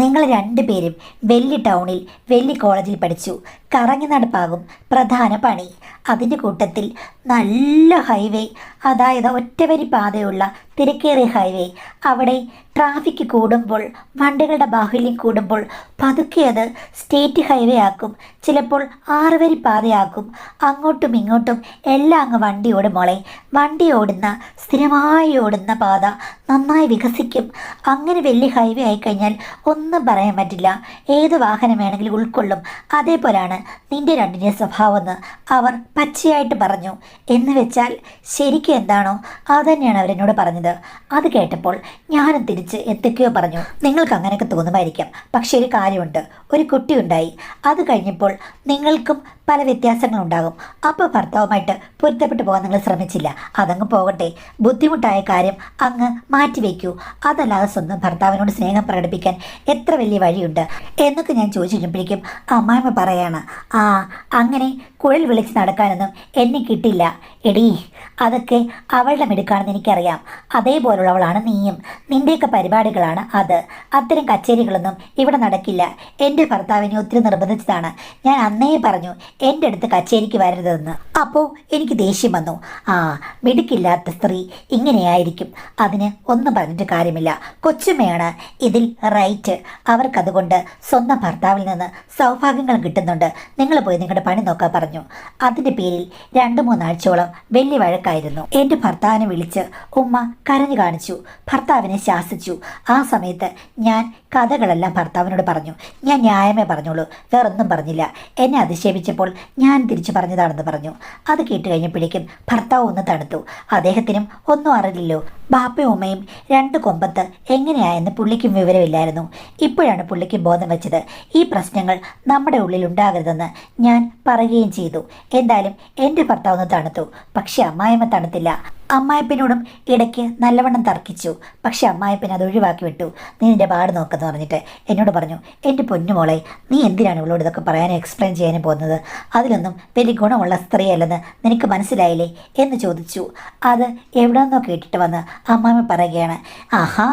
നിങ്ങൾ 2 പേരും വലിയ ടൗണിൽ വലിയ കോളേജിൽ പഠിച്ചു. കറങ്ങി നടപ്പാകും പ്രധാന പണി. അതിൻ്റെ കൂട്ടത്തിൽ നല്ല ഹൈവേ, അതായത് ഒറ്റവരി പാതയുള്ള തിരക്കേറിയ ഹൈവേ, അവിടെ ട്രാഫിക് കൂടുമ്പോൾ, വണ്ടികളുടെ ബാഹുല്യം കൂടുമ്പോൾ പതുക്കെ അത് സ്റ്റേറ്റ് ഹൈവേ ആക്കും, ചിലപ്പോൾ 6 വരി പാതയാക്കും. അങ്ങോട്ടും ഇങ്ങോട്ടും എല്ലാം അങ്ങ് വണ്ടി ഓടും മോളെ. വണ്ടി ഓടുന്ന, സ്ഥിരമായി ഓടുന്ന പാത നന്നായി വികസിക്കും. അങ്ങനെ വലിയ ഹൈവേ ആയിക്കഴിഞ്ഞാൽ ഒന്നും പറയാൻ പറ്റില്ല, ഏത് വാഹനം വേണമെങ്കിലും ഉൾക്കൊള്ളും. അതേപോലെയാണ് നിൻ്റെ 2ൻ്റെ സ്വഭാവമെന്ന് അവർ പച്ചയായിട്ട് പറഞ്ഞു. എന്ന് വെച്ചാൽ ശരിക്കും എന്താണോ അതുതന്നെയാണ് അവരെന്നോട് പറഞ്ഞത്. അത് കേട്ടപ്പോൾ ഞാനും തിരിച്ച് എന്തൊക്കെയോ പറഞ്ഞു. നിങ്ങൾക്ക് അങ്ങനെയൊക്കെ തോന്നുമായിരിക്കാം, പക്ഷേ ഒരു കാര്യമുണ്ട്, ഒരു കുട്ടിയുണ്ടായി. അത് കഴിഞ്ഞപ്പോൾ നിങ്ങൾക്കും പല വ്യത്യാസങ്ങളുണ്ടാകും. അപ്പോൾ ഭർത്താവുമായിട്ട് പൊരുത്തപ്പെട്ടു പോകാൻ നിങ്ങൾ ശ്രമിച്ചില്ല. അതങ്ങ് പോകട്ടെ, ബുദ്ധിമുട്ടായ കാര്യം അങ്ങ് മാറ്റിവെക്കൂ. അതല്ലാതെ സ്വന്തം ഭർത്താവിനോട് സ്നേഹം പ്രകടിപ്പിക്കാൻ എത്ര വലിയ വഴിയുണ്ട് എന്നൊക്കെ ഞാൻ ചോദിച്ചു കഴിഞ്ഞപ്പോഴേക്കും അമ്മായിമ്മ പറയാണ്, ആ അങ്ങനെ കുഴൽ വിളിച്ച് നടക്കാനൊന്നും എന്നെ കിട്ടില്ല. എടീ, അതൊക്കെ അവളുടെ മിടുക്കാണെന്ന് എനിക്കറിയാം. അതേപോലുള്ളവളാണ് നീയും. നിൻ്റെയൊക്കെ പരിപാടികളാണ് അത്. അത്തരം കച്ചേരികളൊന്നും ഇവിടെ നടക്കില്ല. എൻ്റെ ഭർത്താവിനെ ഒത്തിരി നിർബന്ധിച്ചതാണ്. ഞാൻ അന്നേ പറഞ്ഞു എൻ്റെ അടുത്ത് കച്ചേരിക്ക് വരരുതെന്ന്. അപ്പോൾ എനിക്ക് ദേഷ്യം വന്നു. ആ, മിടുക്കില്ലാത്ത സ്ത്രീ ഇങ്ങനെയായിരിക്കും. അതിന് ഒന്നും പറഞ്ഞിട്ട് കാര്യമില്ല. കൊച്ചുമ്മയാണ് ഇതിൽ റൈറ്റ്. അവർക്കതുകൊണ്ട് സ്വന്തം ഭർത്താവിൽ നിന്ന് സൗഭാഗ്യങ്ങൾ കിട്ടുന്നുണ്ട്. നിങ്ങൾ പോയി നിങ്ങളുടെ പണി നോക്കാൻ പറഞ്ഞു. അതിൻ്റെ പേരിൽ 2-3 ആഴ്ചയോളം വലിയ വഴക്കായിരുന്നു. എൻ്റെ ഭർത്താവിനെ വിളിച്ച് ഉമ്മ കരഞ്ഞു കാണിച്ചു, ഭർത്താവിനെ ശാസിച്ചു. ആ സമയത്ത് ഞാൻ കഥകളെല്ലാം ഭർത്താവിനോട് പറഞ്ഞു. ഞാൻ ന്യായമേ പറഞ്ഞോളൂ, വേറൊന്നും പറഞ്ഞില്ല. എന്നെ അധിക്ഷേപിച്ചപ്പോൾ ഞാൻ തിരിച്ചു പറഞ്ഞതാണെന്ന് പറഞ്ഞു. അത് കേട്ട് കഴിഞ്ഞപ്പോഴേക്കും ഭർത്താവ് ഒന്ന് തണുത്തു. അദ്ദേഹത്തിനും ഒന്നും അറിയില്ലല്ലോ. ബാപ്പയും ഉമ്മയും 2 കൊമ്പത്ത് എങ്ങനെയായെന്ന് പുള്ളിക്കും വിവരമില്ലായിരുന്നു. ഇപ്പോഴാണ് പുള്ളിക്ക് ബോധം വെച്ചത്. ഈ പ്രശ്നങ്ങൾ നമ്മുടെ ഉള്ളിൽ ഉണ്ടാകരുതെന്ന് ഞാൻ പറയുകയും ചെയ്തു. എന്തായാലും എൻ്റെ ഭർത്താവ് ഒന്ന് തണുത്തു. പക്ഷെ അമ്മായിമ്മ തണുത്തില്ല. അമ്മായപ്പനോടും ഇടയ്ക്ക് നല്ലവണ്ണം തർക്കിച്ചു. പക്ഷെ അമ്മായപ്പൻ അത് ഒഴിവാക്കി വിട്ടു. നീ നിന്റെ പാട് നോക്കെന്ന് പറഞ്ഞിട്ട് എന്നോട് പറഞ്ഞു, എൻ്റെ പൊന്നുമോളെ, നീ എന്തിനാണ് ഇവളോട് ഇതൊക്കെ പറയാനും എക്സ്പ്ലെയിൻ ചെയ്യാനും പോകുന്നത്? അതിലൊന്നും വലിയ ഗുണമുള്ള സ്ത്രീയല്ലെന്ന് നിനക്ക് മനസ്സിലായില്ലേ എന്ന് ചോദിച്ചു. അത് എവിടെ നിന്നോ കേട്ടിട്ട് വന്ന് അമ്മാമ്മ പറയുകയാണ്. ആഹാ,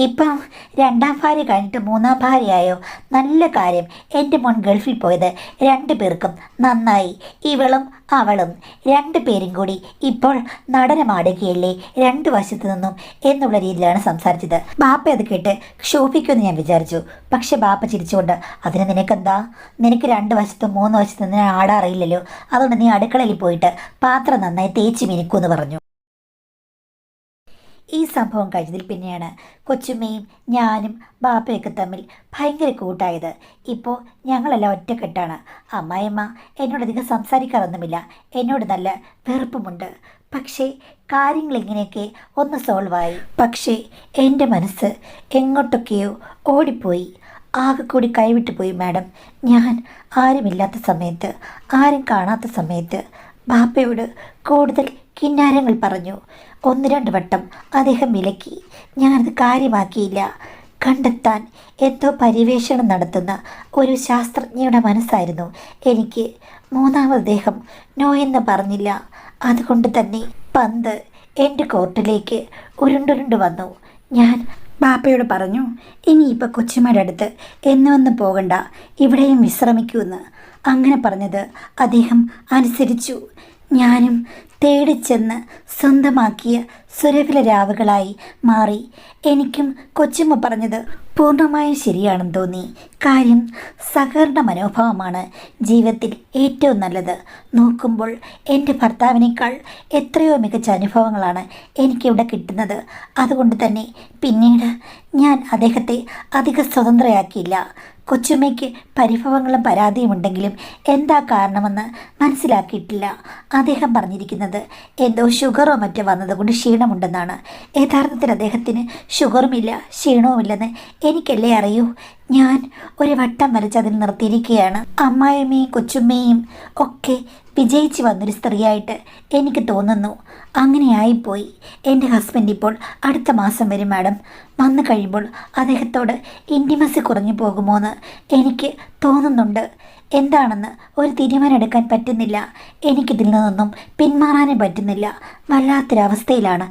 ഇപ്പം രണ്ടാം ഭാര്യ കഴിഞ്ഞിട്ട് മൂന്നാം ഭാര്യയായോ? നല്ല കാര്യം. എൻ്റെ മോൻ ഗൾഫിൽ പോയത് 2 പേർക്കും നന്നായി. ഇവളും അവളും 2 പേരും കൂടി ഇപ്പോൾ നടനമാടുകയല്ലേ 2 വശത്തു നിന്നും എന്നുള്ള രീതിയിലാണ് സംസാരിച്ചത്. ബാപ്പ അത് കേട്ട് ക്ഷോഭിക്കുമെന്ന് ഞാൻ വിചാരിച്ചു. പക്ഷെ ബാപ്പ ചിരിച്ചുകൊണ്ട്, അതിന് നിനക്കെന്താ? നിനക്ക് 2 വശത്തും 3 വശത്തും നിന്ന് ആടാറിയില്ലല്ലോ, അതുകൊണ്ട് നീ അടുക്കളയിൽ പോയിട്ട് പാത്രം നന്നായി തേച്ച് മിനുക്കുമെന്ന് പറഞ്ഞു. ഈ സംഭവം കഴിഞ്ഞതിൽ പിന്നെയാണ് കൊച്ചുമ്മയും ഞാനും ബാപ്പയൊക്കെ തമ്മിൽ ഭയങ്കര കൂട്ടായത്. ഇപ്പോൾ ഞങ്ങളെല്ലാം ഒറ്റക്കെട്ടാണ്. അമ്മായിയമ്മ എന്നോടധികം സംസാരിക്കാറൊന്നുമില്ല, എന്നോട് നല്ല വെറുപ്പുമുണ്ട്. പക്ഷേ കാര്യങ്ങൾ ഇങ്ങനെയൊക്കെ ഒന്ന് സോൾവായി. പക്ഷേ എൻ്റെ മനസ്സ് എങ്ങോട്ടൊക്കെയോ ഓടിപ്പോയി. ആകെ കൂടി കൈവിട്ടു പോയി മാഡം. ഞാൻ ആരുമില്ലാത്ത സമയത്ത്, ആരും കാണാത്ത സമയത്ത് ബാപ്പയോട് കൂടുതൽ കിന്നാരങ്ങൾ പറഞ്ഞു. 1-2 വട്ടം അദ്ദേഹം വിലക്കി. ഞാനത് കാര്യമാക്കിയില്ല. കണ്ടെത്താൻ എന്തോ പര്യവേഷണം നടത്തുന്ന ഒരു ശാസ്ത്രജ്ഞയുടെ മനസ്സായിരുന്നു എനിക്ക്. 3ാമത് അദ്ദേഹം നോ എന്ന് പറഞ്ഞില്ല. അതുകൊണ്ട് തന്നെ പന്ത് എൻ്റെ കോർട്ടിലേക്ക് ഉരുണ്ടുരുണ്ട് വന്നു. ഞാൻ ബാപ്പയോട് പറഞ്ഞു, ഇനിയിപ്പോൾ കൊച്ചുമ്മയുടെ അടുത്ത് എന്നു പോകണ്ട, ഇവിടെയും വിശ്രമിക്കൂന്ന്. അങ്ങനെ പറഞ്ഞത് അദ്ദേഹം അനുസരിച്ചു. ഞാനും തേടിച്ചെന്ന് സ്വന്തമാക്കിയ സുരഭില രാവുകളായി മാറി. എനിക്കും കൊച്ചുമ്മ പറഞ്ഞത് പൂർണ്ണമായും ശരിയാണെന്ന് തോന്നി. കാര്യം സഹകരണ മനോഭാവമാണ് ജീവിതത്തിൽ ഏറ്റവും നല്ലത്. നോക്കുമ്പോൾ എൻ്റെ ഭർത്താവിനേക്കാൾ എത്രയോ മികച്ച അനുഭവങ്ങളാണ് എനിക്കിവിടെ കിട്ടുന്നത്. അതുകൊണ്ട് തന്നെ പിന്നീട് ഞാൻ അദ്ദേഹത്തെ അധികം സ്വതന്ത്രയാക്കിയില്ല. കൊച്ചുമ്മയ്ക്ക് പരിഭവങ്ങളും പരാതിയും ഉണ്ടെങ്കിലും എന്താ കാരണമെന്ന് മനസ്സിലാക്കിയിട്ടില്ല. അദ്ദേഹം പറഞ്ഞിരിക്കുന്നത് എന്തോ ഷുഗറോ മറ്റോ വന്നതുകൊണ്ട് ക്ഷീണമുണ്ടെന്നാണ്. യഥാർത്ഥത്തിൽ അദ്ദേഹത്തിന് ഷുഗറുമില്ല, ക്ഷീണവുമില്ലെന്ന് എനിക്കല്ലേ അറിയൂ. ഞാൻ ഒരു വട്ടം വരച്ച് അതിൽ നിർത്തിയിരിക്കുകയാണ്. അമ്മായിയമ്മയും കൊച്ചുമ്മയും ഒക്കെ വിജയിച്ച് വന്നൊരു സ്ത്രീയായിട്ട് എനിക്ക് തോന്നുന്നു. അങ്ങനെയായിപ്പോയി. എൻ്റെ ഹസ്ബൻഡ് ഇപ്പോൾ അടുത്ത മാസം വരും മാഡം. വന്നു കഴിയുമ്പോൾ അദ്ദേഹത്തോട് ഇൻറ്റിമസി കുറഞ്ഞു പോകുമോയെന്ന് എനിക്ക് തോന്നുന്നുണ്ട്. എന്താണെന്ന് ഒരു തീരുമാനം എടുക്കാൻ പറ്റുന്നില്ല. എനിക്കിതിൽ നിന്നൊന്നും പിന്മാറാനും പറ്റുന്നില്ല. വല്ലാത്തൊരവസ്ഥയിലാണ്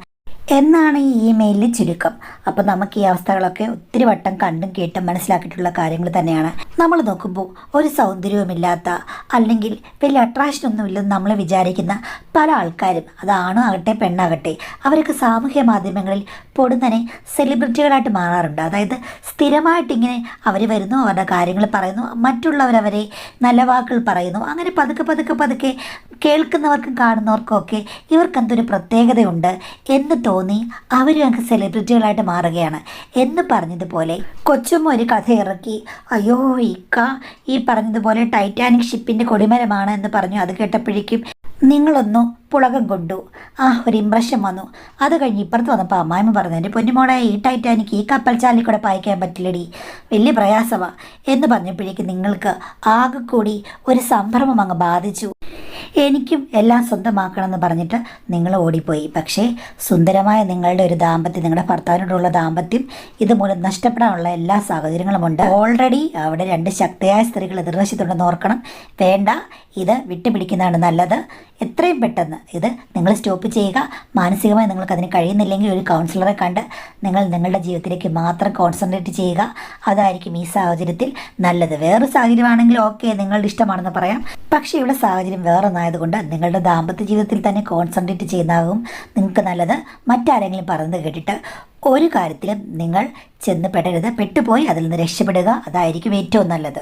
എന്നാണ് ഈ ഇമെയിലിൽ ചുരുക്കം. അപ്പോൾ നമുക്ക് ഈ അവസ്ഥകളൊക്കെ ഒത്തിരി വട്ടം കണ്ടും കേട്ടും മനസ്സിലാക്കിയിട്ടുള്ള കാര്യങ്ങൾ തന്നെയാണ്. നമ്മൾ നോക്കുമ്പോൾ ഒരു സൗന്ദര്യവുമില്ലാത്ത, അല്ലെങ്കിൽ വലിയ അട്രാക്ഷനൊന്നുമില്ലെന്ന് നമ്മൾ വിചാരിക്കുന്ന പല ആൾക്കാരും, അത് ആണോ ആകട്ടെ പെണ്ണാകട്ടെ, അവരൊക്കെ സാമൂഹ്യ മാധ്യമങ്ങളിൽ പൊടുന്നനെ സെലിബ്രിറ്റികളായിട്ട് മാറാറുണ്ട്. അതായത് സ്ഥിരമായിട്ടിങ്ങനെ അവർ വരുന്നു, അവരുടെ കാര്യങ്ങൾ പറയുന്നു, മറ്റുള്ളവരവരെ നല്ല വാക്കുകൾ പറയുന്നു. അങ്ങനെ പതുക്കെ കേൾക്കുന്നവർക്കും കാണുന്നവർക്കും ഒക്കെ ഇവർക്കെന്തൊരു പ്രത്യേകതയുണ്ട് എന്ന് തോന്നി അവരും അങ്ങ് സെലിബ്രിറ്റികളായിട്ട് മാറുകയാണ്. എന്ന് പറഞ്ഞതുപോലെ കൊച്ചുമ്മ ഒരു കഥ ഇറക്കി. അയ്യോ ഇക്ക ഈ പറഞ്ഞതുപോലെ ടൈറ്റാനിക് ഷിപ്പിൻ്റെ കൊടിമരമാണ് എന്ന് പറഞ്ഞു. അത് കേട്ടപ്പോഴേക്കും നിങ്ങളൊന്നു പുളകം കൊണ്ടു. ഒരു ഇമ്പ്രഷൻ വന്നു. അത് കഴിഞ്ഞ് ഇപ്പുറത്ത് വന്നപ്പോൾ അമ്മായിമ്മ പറഞ്ഞു, എൻ്റെ പൊന്നുമോളെ, ഈ ടൈറ്റാനിക് ഈ കപ്പൽ ചാലിൽ കൂടെ പായിക്കാൻ പറ്റില്ലടി, വലിയ പ്രയാസമാണ് എന്ന് പറഞ്ഞപ്പോഴേക്കും നിങ്ങൾക്ക് ആകെ കൂടി ഒരു സംഭ്രമം അങ്ങ് ബാധിച്ചു. എനിക്കും എല്ലാം സ്വന്തമാക്കണമെന്ന് പറഞ്ഞിട്ട് നിങ്ങൾ ഓടിപ്പോയി. പക്ഷേ സുന്ദരമായ നിങ്ങളുടെ ഒരു ദാമ്പത്യം, നിങ്ങളുടെ ഭർത്താവിനോടുള്ള ദാമ്പത്യം ഇതുമൂലം നഷ്ടപ്പെടാനുള്ള എല്ലാ സാഹചര്യങ്ങളുമുണ്ട്. ഓൾറെഡി അവിടെ 2 ശക്തിയായ സ്ത്രീകൾ എതിർവശത്തുണ്ടെന്ന് ഓർക്കണം. വേണ്ട, ഇത് വിട്ടുപിടിക്കുന്നതാണ് നല്ലത്. എത്രയും പെട്ടെന്ന് ഇത് നിങ്ങൾ സ്റ്റോപ്പ് ചെയ്യുക. മാനസികമായി നിങ്ങൾക്ക് അതിന് കഴിയുന്നില്ലെങ്കിൽ ഒരു കൗൺസിലറെ കണ്ട് നിങ്ങൾ നിങ്ങളുടെ ജീവിതത്തിലേക്ക് മാത്രം കോൺസെൻട്രേറ്റ് ചെയ്യുക. അതായിരിക്കും ഈ സാഹചര്യത്തിൽ നല്ലത്. വേറെ സാഹചര്യമാണെങ്കിൽ ഓക്കെ, നിങ്ങളുടെ ഇഷ്ടമാണെന്ന് പറയാം. പക്ഷേ ഇവിടെ സാഹചര്യം വേറെ ഒന്നായതുകൊണ്ട് നിങ്ങളുടെ ദാമ്പത്യ ജീവിതത്തിൽ തന്നെ കോൺസെൻട്രേറ്റ് ചെയ്യുന്നതാകും നിങ്ങൾക്ക് നല്ലത്. മറ്റാരെങ്കിലും പറഞ്ഞത് കേട്ടിട്ട് ഒരു കാര്യത്തിലും നിങ്ങൾ ചെന്ന് പെടരുത്. പെട്ടുപോയി അതിൽ നിന്ന് രക്ഷപ്പെടുക. അതായിരിക്കും ഏറ്റവും നല്ലത്.